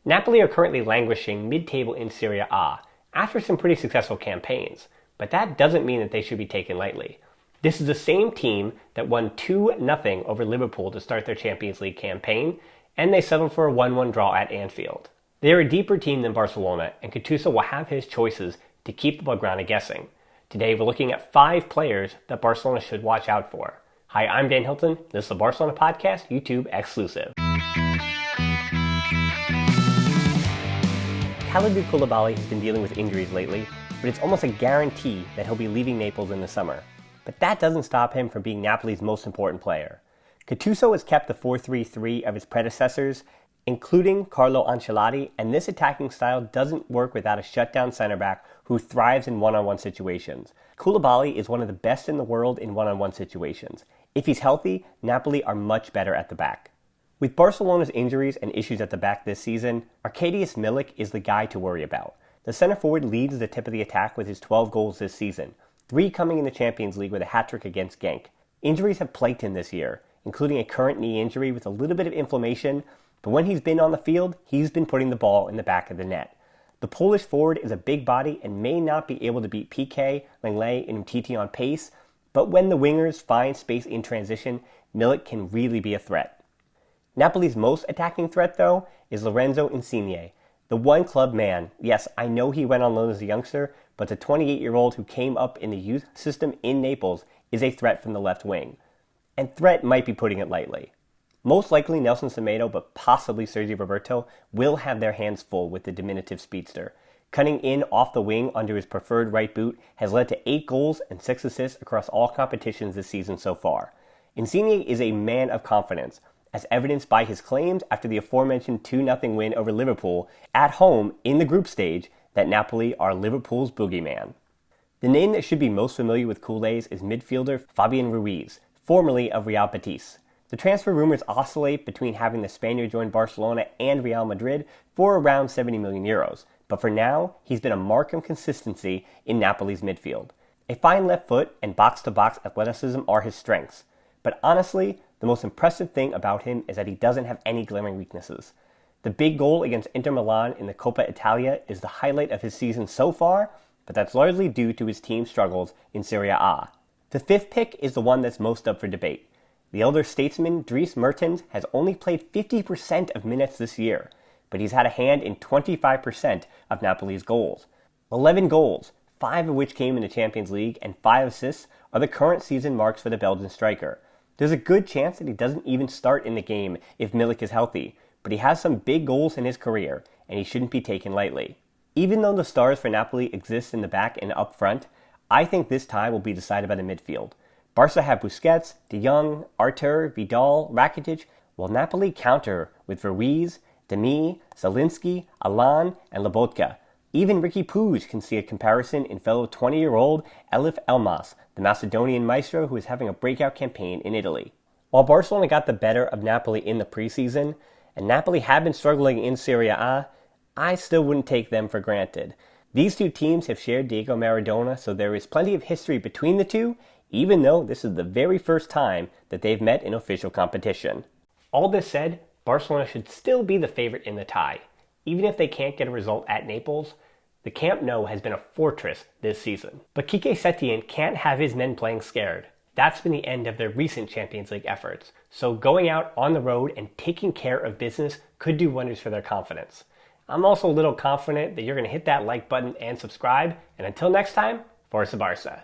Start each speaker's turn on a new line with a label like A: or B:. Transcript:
A: Napoli are currently languishing mid-table in Serie A after some pretty successful campaigns, but that doesn't mean that they should be taken lightly. This is the same team that won 2-0 over Liverpool to start their Champions League campaign, and they settled for a 1-1 draw at Anfield. They are a deeper team than Barcelona, and Gattuso will have his choices to keep the Blaugrana guessing. Today we're looking at 5 players that Barcelona should watch out for. Hi, I'm Dan Hilton. This is the Barcelona Podcast, YouTube exclusive. Kalidou Koulibaly has been dealing with injuries lately, but it's almost a guarantee that he'll be leaving Naples in the summer. But that doesn't stop him from being Napoli's most important player. Gattuso has kept the 4-3-3 of his predecessors, including Carlo Ancelotti, and this attacking style doesn't work without a shutdown center back who thrives in one-on-one situations. Koulibaly is one of the best in the world in one-on-one situations. If he's healthy, Napoli are much better at the back. With Barcelona's injuries and issues at the back this season, Arkadiusz Milik is the guy to worry about. The center forward leads the tip of the attack with his 12 goals this season, 3 coming in the Champions League with a hat-trick against Genk. Injuries have plagued him this year, including a current knee injury with a little bit of inflammation, but when he's been on the field, he's been putting the ball in the back of the net. The Polish forward is a big body and may not be able to beat Piqué, Lenglet, and Umtiti on pace, but when the wingers find space in transition, Milik can really be a threat. Napoli's most attacking threat, though, is Lorenzo Insigne, the one-club man. Yes, I know he went on loan as a youngster, but the 28-year-old who came up in the youth system in Naples is a threat from the left wing. And threat might be putting it lightly. Most likely Nelson Semedo, but possibly Sergio Roberto, will have their hands full with the diminutive speedster. Cutting in off the wing under his preferred right boot has led to 8 goals and 6 assists across all competitions this season so far. Insigne is a man of confidence, as evidenced by his claims after the aforementioned 2-0 win over Liverpool at home in the group stage that Napoli are Liverpool's boogeyman. The name that should be most familiar with Culés is midfielder Fabián Ruiz, formerly of Real Betis. The transfer rumors oscillate between having the Spaniard join Barcelona and Real Madrid for around 70 million euros, but for now, he's been a mark of consistency in Napoli's midfield. A fine left foot and box-to-box athleticism are his strengths, but honestly, the most impressive thing about him is that he doesn't have any glaring weaknesses. The big goal against Inter Milan in the Coppa Italia is the highlight of his season so far, but that's largely due to his team's struggles in Serie A. The 5th pick is the one that's most up for debate. The elder statesman Dries Mertens has only played 50% of minutes this year, but he's had a hand in 25% of Napoli's goals. 11 goals, 5 of which came in the Champions League, and 5 assists are the current season marks for the Belgian striker. There's a good chance that he doesn't even start in the game if Milik is healthy, but he has some big goals in his career, and he shouldn't be taken lightly. Even though the stars for Napoli exist in the back and up front, I think this tie will be decided by the midfield. Barca have Busquets, De Jong, Artur, Vidal, Rakitic, while Napoli counter with Ruiz, Demme, Zielinski, Alan, and Lobotka. Even Riqui Puig can see a comparison in fellow 20-year-old Eljif Elmas, the Macedonian maestro who is having a breakout campaign in Italy. While Barcelona got the better of Napoli in the preseason, and Napoli have been struggling in Serie A, I still wouldn't take them for granted. These two teams have shared Diego Maradona, so there is plenty of history between the two, even though this is the very first time that they've met in official competition. All this said, Barcelona should still be the favorite in the tie. Even if they can't get a result at Naples, the Camp Nou has been a fortress this season. But Quique Setien can't have his men playing scared. That's been the end of their recent Champions League efforts, so going out on the road and taking care of business could do wonders for their confidence. I'm also a little confident that you're going to hit that like button and subscribe, and until next time, Forza Barca.